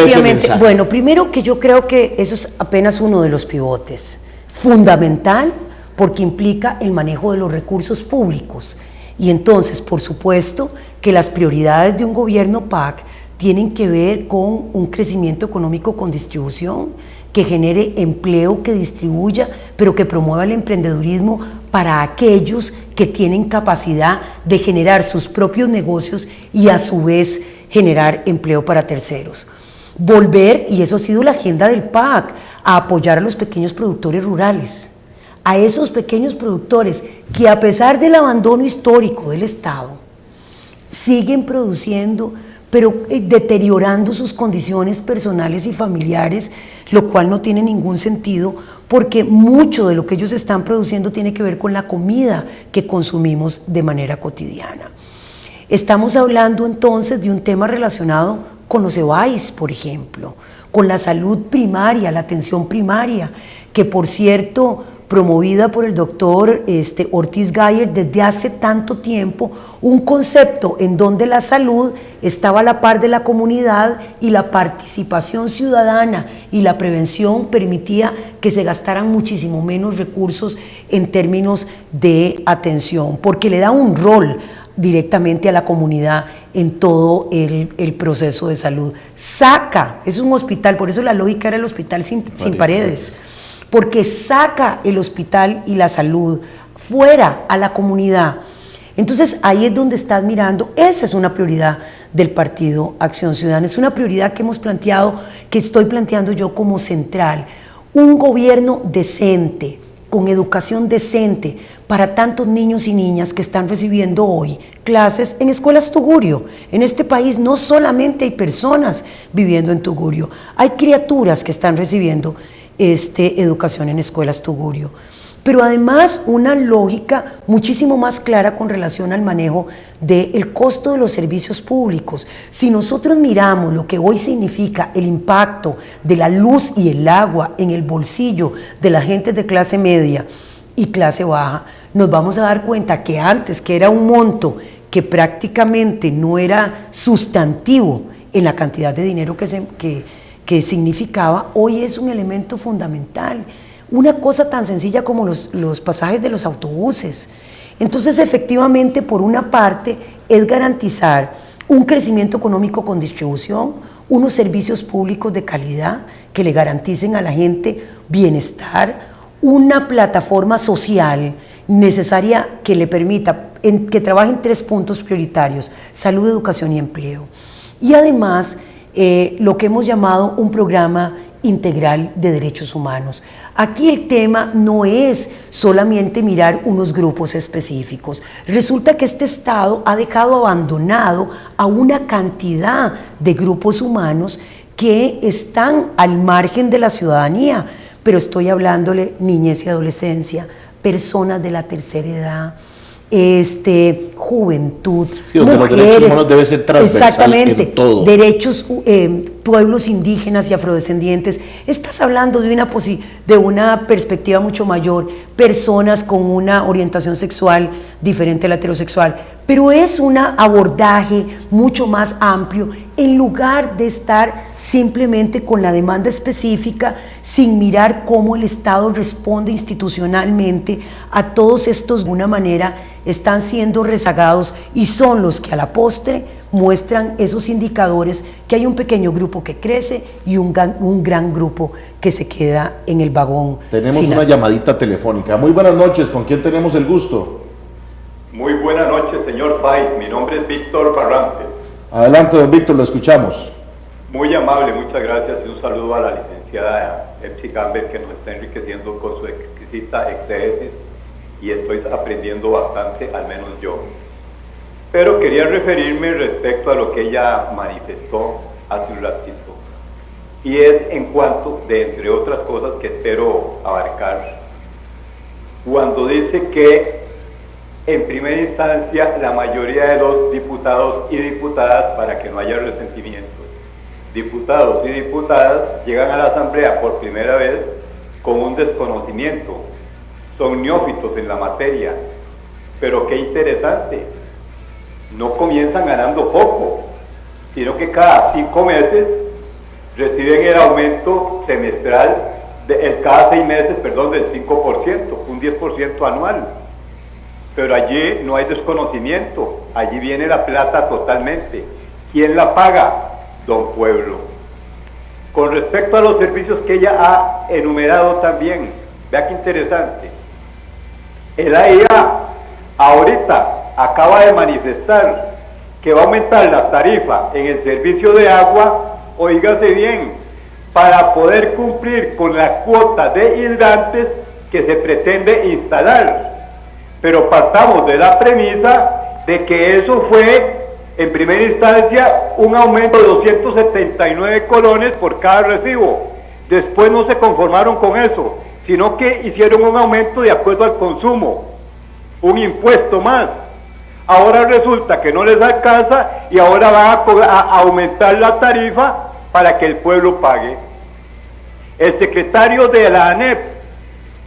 ese mensaje? Bueno, primero que yo creo que eso es apenas uno de los pivotes, fundamental, porque implica el manejo de los recursos públicos. Y entonces, por supuesto, que las prioridades de un gobierno PAC tienen que ver con un crecimiento económico con distribución, que genere empleo, que distribuya, pero que promueva el emprendedurismo para aquellos que tienen capacidad de generar sus propios negocios y a su vez generar empleo para terceros. Volver, y eso ha sido la agenda del PAC, a apoyar a los pequeños productores rurales, a esos pequeños productores que, a pesar del abandono histórico del Estado, siguen produciendo, pero deteriorando sus condiciones personales y familiares, lo cual no tiene ningún sentido, porque mucho de lo que ellos están produciendo tiene que ver con la comida que consumimos de manera cotidiana. Estamos hablando entonces de un tema relacionado con los EBAIS, por ejemplo, con la salud primaria, la atención primaria, que por cierto, promovida por el doctor Ortiz Gayer desde hace tanto tiempo, un concepto en donde la salud estaba a la par de la comunidad y la participación ciudadana y la prevención permitía que se gastaran muchísimo menos recursos en términos de atención, porque le da un rol directamente a la comunidad en todo el proceso de salud. Saca, es un hospital, por eso la lógica era el hospital sin paredes, porque saca el hospital y la salud fuera a la comunidad. Entonces ahí es donde estás mirando, esa es una prioridad del Partido Acción Ciudadana, es una prioridad que hemos planteado, que estoy planteando yo como central, un gobierno decente, con educación decente para tantos niños y niñas que están recibiendo hoy clases en escuelas Tugurio. En este país no solamente hay personas viviendo en Tugurio, hay criaturas que están recibiendo educación en escuelas Tugurio. Pero además una lógica muchísimo más clara con relación al manejo del costo de los servicios públicos. Si nosotros miramos lo que hoy significa el impacto de la luz y el agua en el bolsillo de la gente de clase media y clase baja, nos vamos a dar cuenta que antes, que era un monto que prácticamente no era sustantivo en la cantidad de dinero que significaba, hoy es un elemento fundamental. Una cosa tan sencilla como los pasajes de los autobuses. Entonces, efectivamente, por una parte, es garantizar un crecimiento económico con distribución, unos servicios públicos de calidad que le garanticen a la gente bienestar, una plataforma social necesaria que le permita que trabaje en 3 puntos prioritarios: salud, educación y empleo. Y además, lo que hemos llamado un programa integral de derechos humanos. Aquí el tema no es solamente mirar unos grupos específicos. Resulta que este Estado ha dejado abandonado a una cantidad de grupos humanos que están al margen de la ciudadanía, pero estoy hablándole niñez y adolescencia, personas de la tercera edad, juventud, sí, donde mujeres, los derechos humanos deben ser transversal exactamente, en todo. Derechos, pueblos indígenas y afrodescendientes. Estás hablando de una perspectiva mucho mayor, personas con una orientación sexual diferente a la heterosexual, pero es un abordaje mucho más amplio en lugar de estar simplemente con la demanda específica sin mirar cómo el Estado responde institucionalmente a todos estos, de una manera, están siendo rezagados y son los que a la postre muestran esos indicadores que hay un pequeño grupo que crece y un gran grupo que se queda en el vagón. Tenemos final. Una llamadita telefónica. Muy buenas noches, ¿con quién tenemos el gusto? Muy buenas noches, señor Pais. Mi nombre es Víctor Barrantes. Adelante, don Víctor, lo escuchamos. Muy amable, muchas gracias y un saludo a la licenciada Epsi Campbell, que nos está enriqueciendo con su exquisita exégesis y estoy aprendiendo bastante, al menos yo. Pero quería referirme respecto a lo que ella manifestó hace un ratito. y es en cuanto, de entre otras cosas que espero abarcar, cuando dice que en primera instancia la mayoría de los diputados y diputadas, para que no haya resentimientos, diputados y diputadas llegan a la Asamblea por primera vez con un desconocimiento, son neófitos en la materia, pero qué interesante, no comienzan ganando poco, sino que cada 5 meses reciben el aumento semestral, cada 6 meses, perdón, del 5%, un 10% anual. Pero allí no hay desconocimiento, allí viene la plata totalmente. ¿Quién la paga? Don Pueblo. Con respecto a los servicios que ella ha enumerado también, vea qué interesante. El AIA ahorita acaba de manifestar que va a aumentar la tarifa en el servicio de agua, oígase bien, para poder cumplir con la cuota de hidrantes que se pretende instalar. Pero partamos de la premisa de que eso fue, en primera instancia, un aumento de 279 colones por cada recibo. Después no se conformaron con eso, sino que hicieron un aumento de acuerdo al consumo, un impuesto más. Ahora resulta que no les alcanza y ahora van a aumentar la tarifa para que el pueblo pague. El secretario de la ANEP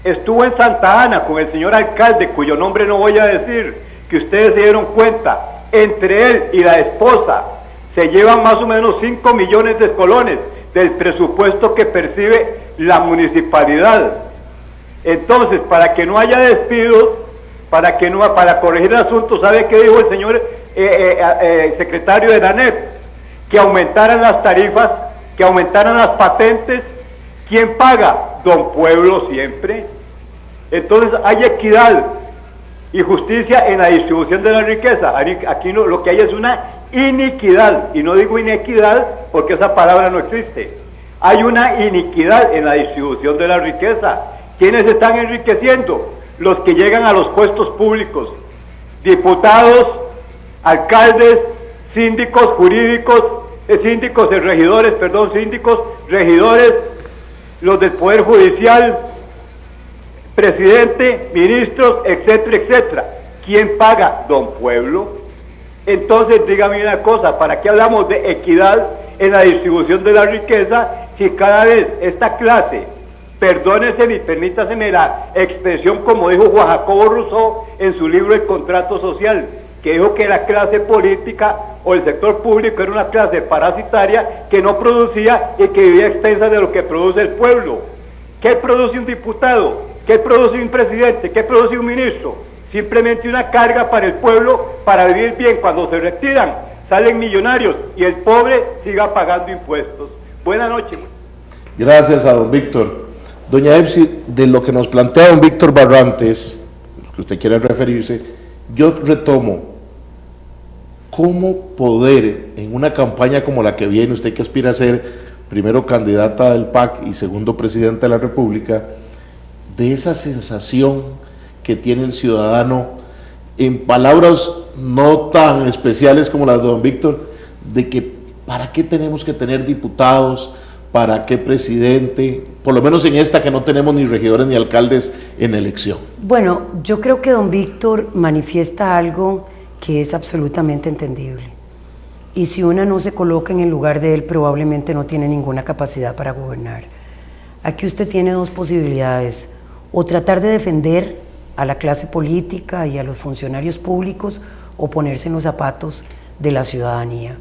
estuvo en Santa Ana con el señor alcalde, cuyo nombre no voy a decir, que ustedes se dieron cuenta, entre él y la esposa se llevan más o menos 5 millones de colones del presupuesto que percibe la municipalidad. Entonces, para que no haya despidos, para corregir el asunto, ¿sabe qué dijo el señor secretario de la ANEP? Que aumentaran las tarifas, que aumentaran las patentes. ¿Quién paga? Don Pueblo siempre. Entonces hay equidad y justicia en la distribución de la riqueza. Aquí no, lo que hay es una iniquidad, y no digo inequidad porque esa palabra no existe. Hay una iniquidad en la distribución de la riqueza. ¿Quiénes están enriqueciendo? Los que llegan a los puestos públicos, diputados, alcaldes, síndicos jurídicos, regidores, los del Poder Judicial, presidente, ministros, etcétera, etcétera. ¿Quién paga? Don Pueblo. Entonces, dígame una cosa, ¿para qué hablamos de equidad en la distribución de la riqueza si cada vez esta clase, perdónese y permítaseme la expresión como dijo Juan Jacobo Rousseau en su libro El Contrato Social, que dijo que la clase política o el sector público era una clase parasitaria que no producía y que vivía a expensas de lo que produce el pueblo? ¿Qué produce un diputado? ¿Qué produce un presidente? ¿Qué produce un ministro? Simplemente una carga para el pueblo para vivir bien. Cuando se retiran, salen millonarios y el pobre siga pagando impuestos. Buenas noches. Gracias a don Víctor. Doña Epsi, de lo que nos plantea don Víctor Barrantes, que usted quiere referirse, yo retomo, ¿cómo poder en una campaña como la que viene, usted que aspira a ser primero candidata del PAC y segundo presidente de la República, de esa sensación que tiene el ciudadano, en palabras no tan especiales como las de don Víctor, de que ¿para qué tenemos que tener diputados? ¿Para qué presidente? Por lo menos en esta que no tenemos ni regidores ni alcaldes en elección. Bueno, yo creo que don Víctor manifiesta algo que es absolutamente entendible. Y si una no se coloca en el lugar de él, probablemente no tiene ninguna capacidad para gobernar. Aquí usted tiene dos posibilidades: o tratar de defender a la clase política y a los funcionarios públicos, o ponerse en los zapatos de la ciudadanía.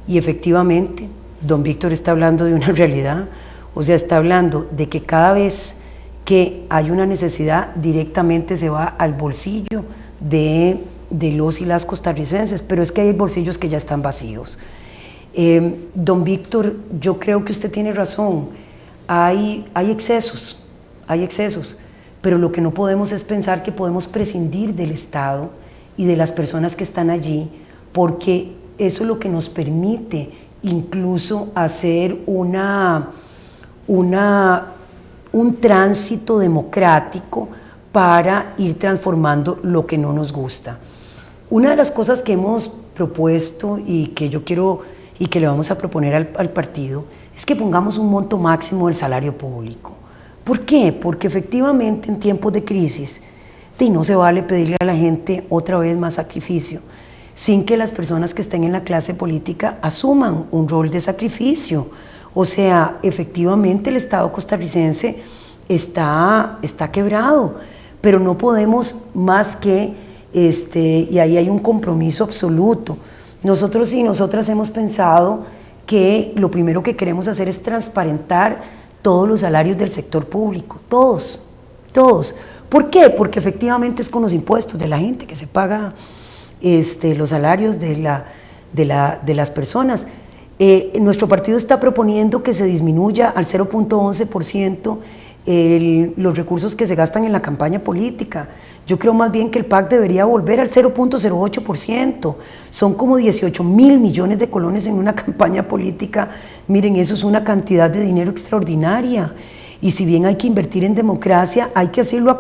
Y efectivamente, don Víctor está hablando de una realidad, o sea, está hablando de que cada vez que hay una necesidad, directamente se va al bolsillo de los y las costarricenses, pero es que hay bolsillos que ya están vacíos. Don Víctor, yo creo que usted tiene razón, hay excesos, pero lo que no podemos es pensar que podemos prescindir del Estado y de las personas que están allí, porque eso es lo que nos permite incluso hacer un tránsito democrático para ir transformando lo que no nos gusta. Una de las cosas que hemos propuesto y que yo quiero y que le vamos a proponer al partido es que pongamos un monto máximo del salario público. ¿Por qué? Porque efectivamente en tiempos de crisis no se vale pedirle a la gente otra vez más sacrificio, sin que las personas que estén en la clase política asuman un rol de sacrificio. O sea, efectivamente el Estado costarricense está quebrado, pero no podemos más que, y ahí hay un compromiso absoluto. Nosotros y nosotras hemos pensado que lo primero que queremos hacer es transparentar todos los salarios del sector público, todos. ¿Por qué? Porque efectivamente es con los impuestos de la gente que se paga los salarios de las personas. Nuestro partido está proponiendo que se disminuya al 0.11% los recursos que se gastan en la campaña política. Yo creo más bien que el PAC debería volver al 0.08%. Son como 18.000 millones de colones en una campaña política. Miren, eso es una cantidad de dinero extraordinaria. Y si bien hay que invertir en democracia, hay que hacerlo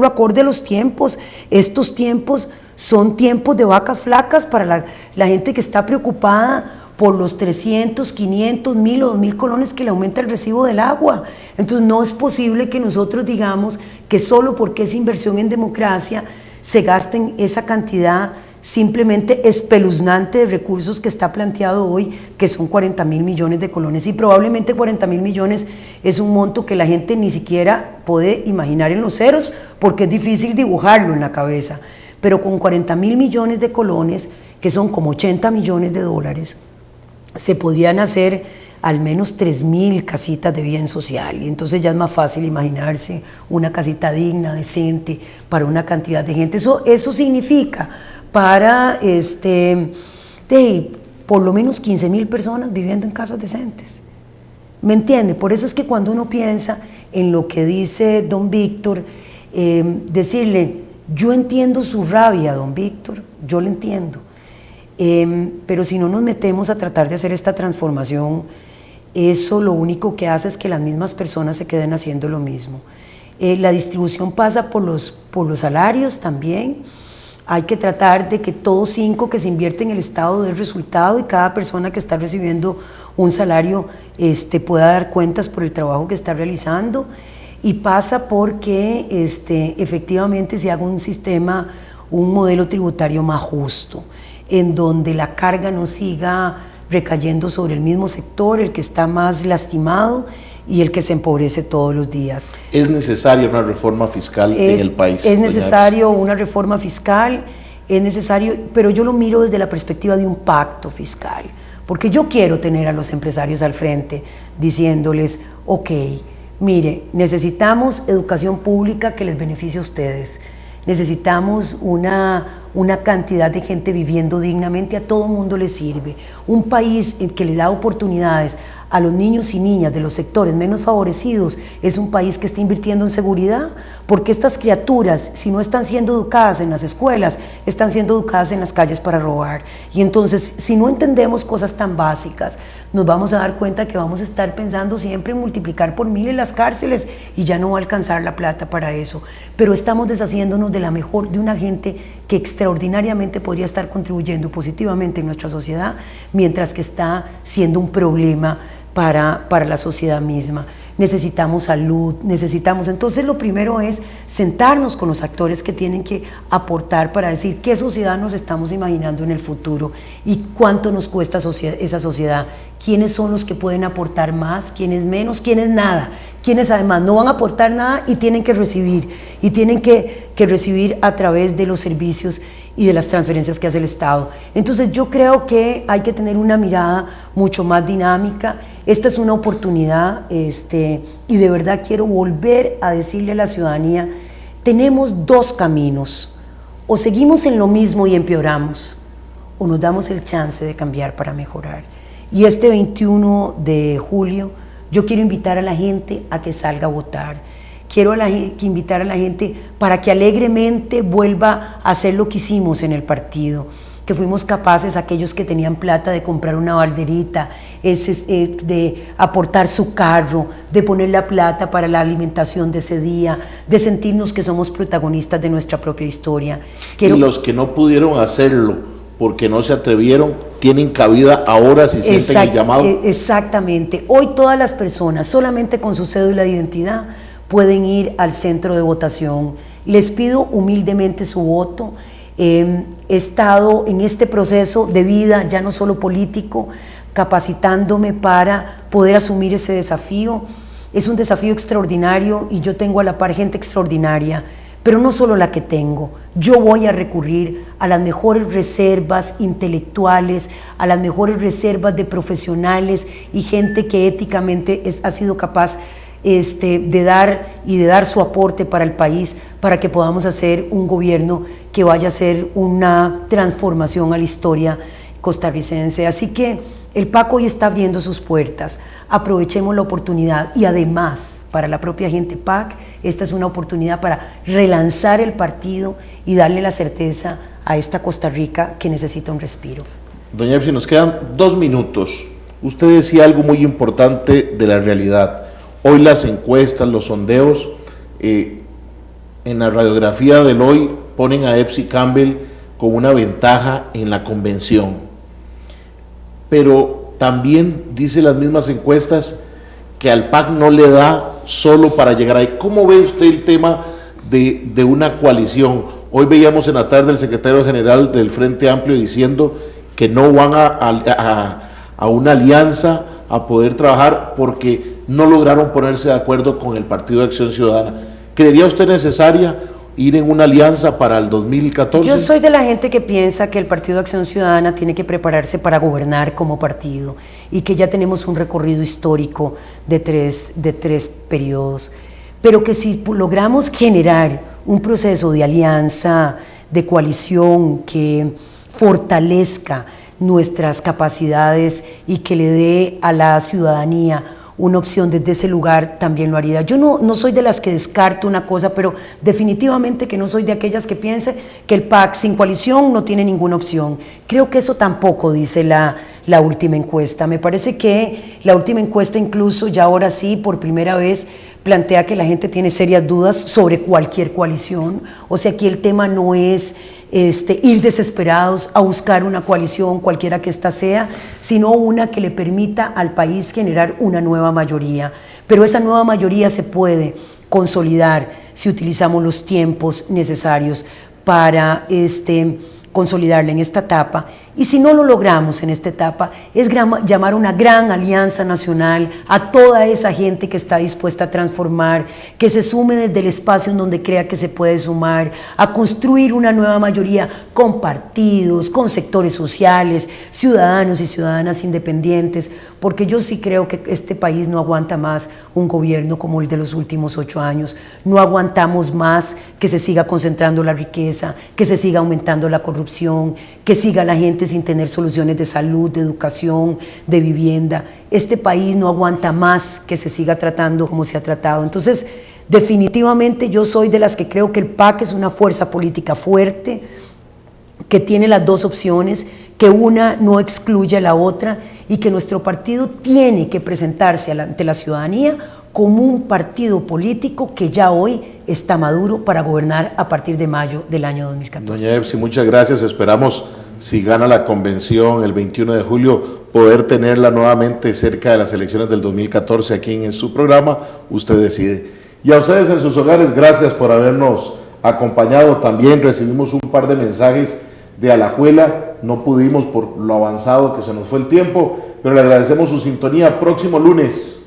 acorde a los tiempos. Estos tiempos son tiempos de vacas flacas para la gente que está preocupada por los 300, 500, 1.000 o 2.000 colones que le aumenta el recibo del agua. Entonces no es posible que nosotros digamos que solo porque es inversión en democracia se gasten esa cantidad simplemente espeluznante de recursos que está planteado hoy, que son 40.000 millones de colones. Y probablemente 40.000 millones es un monto que la gente ni siquiera puede imaginar en los ceros, porque es difícil dibujarlo en la cabeza. Pero con 40.000 millones de colones, que son como 80 millones de dólares, se podrían hacer al menos 3.000 casitas de bien social, y entonces ya es más fácil imaginarse una casita digna, decente, para una cantidad de gente. Eso significa para por lo menos 15.000 personas viviendo en casas decentes. ¿Me entiende? Por eso es que cuando uno piensa en lo que dice don Víctor, decirle, yo entiendo su rabia, don Víctor, yo lo entiendo. Pero si no nos metemos a tratar de hacer esta transformación, eso lo único que hace es que las mismas personas se queden haciendo lo mismo. La distribución pasa por los salarios también. Hay que tratar de que todos 5 que se invierten en el Estado dé resultado, y cada persona que está recibiendo un salario pueda dar cuentas por el trabajo que está realizando. Y pasa porque efectivamente se haga un modelo tributario más justo, en donde la carga no siga recayendo sobre el mismo sector, el que está más lastimado y el que se empobrece todos los días. ¿Es necesaria una reforma fiscal en el país? Es necesario una reforma fiscal, es necesario, pero yo lo miro desde la perspectiva de un pacto fiscal, porque yo quiero tener a los empresarios al frente diciéndoles, ok, mire, necesitamos educación pública que les beneficie a ustedes, necesitamos una cantidad de gente viviendo dignamente, a todo mundo le sirve. Un país que le da oportunidades a los niños y niñas de los sectores menos favorecidos es un país que está invirtiendo en seguridad, porque estas criaturas, si no están siendo educadas en las escuelas, están siendo educadas en las calles para robar. Y entonces, si no entendemos cosas tan básicas, nos vamos a dar cuenta que vamos a estar pensando siempre en multiplicar por 1000 en las cárceles y ya no va a alcanzar la plata para eso. Pero estamos deshaciéndonos de una gente que extraordinariamente podría estar contribuyendo positivamente en nuestra sociedad, mientras que está siendo un problema para la sociedad misma. Necesitamos salud, entonces lo primero es sentarnos con los actores que tienen que aportar para decir qué sociedad nos estamos imaginando en el futuro y cuánto nos cuesta esa sociedad, quiénes son los que pueden aportar más, quiénes menos, quiénes nada, quienes además no van a aportar nada y tienen que recibir a través de los servicios y de las transferencias que hace el Estado. Entonces yo creo que hay que tener una mirada mucho más dinámica. Esta es una oportunidad y de verdad quiero volver a decirle a la ciudadanía, tenemos 2 caminos, o seguimos en lo mismo y empeoramos, o nos damos el chance de cambiar para mejorar. Y este 21 de julio yo quiero invitar a la gente a que salga a votar. Quiero invitar a la gente para que alegremente vuelva a hacer lo que hicimos en el partido, que fuimos capaces, aquellos que tenían plata, de comprar una balderita, de aportar su carro, de poner la plata para la alimentación de ese día, de sentirnos que somos protagonistas de nuestra propia historia. Y los que no pudieron hacerlo porque no se atrevieron, tienen cabida ahora si sienten el llamado. Exactamente. Hoy todas las personas, solamente con su cédula de identidad, pueden ir al centro de votación. Les pido humildemente su voto. He estado en este proceso de vida, ya no solo político, capacitándome para poder asumir ese desafío. Es un desafío extraordinario y yo tengo a la par gente extraordinaria, pero no solo la que tengo. Yo voy a recurrir a las mejores reservas intelectuales, a las mejores reservas de profesionales y gente que éticamente ha sido capaz de dar su aporte para el país, para que podamos hacer un gobierno que vaya a ser una transformación a la historia costarricense. Así que el PAC hoy está abriendo sus puertas, aprovechemos la oportunidad y además para la propia gente PAC, esta es una oportunidad para relanzar el partido y darle la certeza a esta Costa Rica que necesita un respiro. Doña Epsi, nos quedan 2 minutos. Usted decía algo muy importante de la realidad. Hoy las encuestas, los sondeos, en la radiografía del hoy ponen a Epsi Campbell con una ventaja en la convención. Pero también dice las mismas encuestas que al PAC no le da solo para llegar ahí. ¿Cómo ve usted el tema de una coalición? Hoy veíamos en la tarde el secretario general del Frente Amplio diciendo que no van a una alianza a poder trabajar porque no lograron ponerse de acuerdo con el Partido de Acción Ciudadana. ¿Creería usted necesaria ir en una alianza para el 2014? Yo soy de la gente que piensa que el Partido de Acción Ciudadana tiene que prepararse para gobernar como partido y que ya tenemos un recorrido histórico de tres periodos, pero que si logramos generar un proceso de alianza, de coalición que fortalezca nuestras capacidades y que le dé a la ciudadanía una opción desde ese lugar, también lo haría. Yo no soy de las que descarto una cosa, pero definitivamente que no soy de aquellas que piense que el PAC sin coalición no tiene ninguna opción. Creo que eso tampoco dice la última encuesta. Me parece que la última encuesta incluso ya ahora sí, por primera vez, plantea que la gente tiene serias dudas sobre cualquier coalición. O sea, aquí el tema no es ir desesperados a buscar una coalición, cualquiera que ésta sea, sino una que le permita al país generar una nueva mayoría. Pero esa nueva mayoría se puede consolidar si utilizamos los tiempos necesarios para consolidarla en esta etapa, y si no lo logramos en esta etapa, es llamar una gran alianza nacional a toda esa gente que está dispuesta a transformar, que se sume desde el espacio en donde crea que se puede sumar, a construir una nueva mayoría con partidos, con sectores sociales, ciudadanos y ciudadanas independientes, porque yo sí creo que este país no aguanta más un gobierno como el de los últimos 8 años, no aguantamos más que se siga concentrando la riqueza, que se siga aumentando la corrupción, que siga la gente sin tener soluciones de salud, de educación, de vivienda. Este país no aguanta más que se siga tratando como se ha tratado. Entonces, definitivamente yo soy de las que creo que el PAC es una fuerza política fuerte, que tiene las dos opciones, que una no excluye a la otra y que nuestro partido tiene que presentarse ante la ciudadanía como un partido político que ya hoy está maduro para gobernar a partir de mayo del año 2014. Doña Epsi, muchas gracias. Esperamos, si gana la convención el 21 de julio, poder tenerla nuevamente cerca de las elecciones del 2014 aquí en su programa Usted Decide. Y a ustedes en sus hogares, gracias por habernos acompañado. También recibimos un par de mensajes de Alajuela, no pudimos por lo avanzado que se nos fue el tiempo, pero le agradecemos su sintonía. Próximo lunes,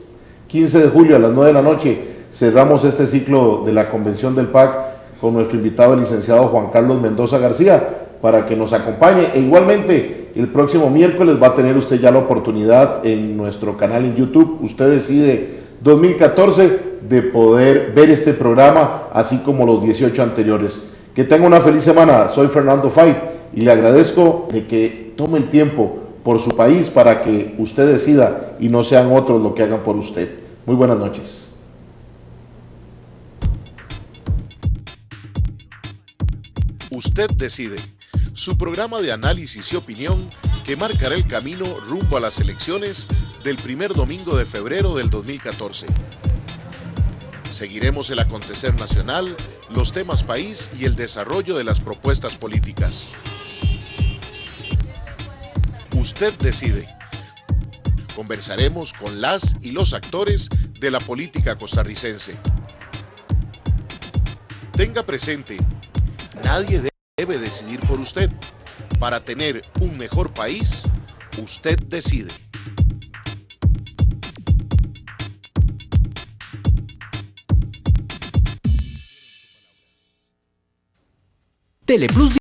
15 de julio a las 9 de la noche, cerramos este ciclo de la convención del PAC con nuestro invitado, el licenciado Juan Carlos Mendoza García, para que nos acompañe. E igualmente, el próximo miércoles va a tener usted ya la oportunidad en nuestro canal en YouTube, Usted Decide 2014, de poder ver este programa, así como los 18 anteriores. Que tenga una feliz semana. Soy Fernando Fait y le agradezco de que tome el tiempo por su país para que usted decida y no sean otros lo que hagan por usted. Muy buenas noches. Usted Decide, su programa de análisis y opinión que marcará el camino rumbo a las elecciones del primer domingo de febrero del 2014. Seguiremos el acontecer nacional, los temas país y el desarrollo de las propuestas políticas. Usted decide. Conversaremos con las y los actores de la política costarricense. Tenga presente, nadie debe decidir por usted. Para tener un mejor país, usted decide. Teleplus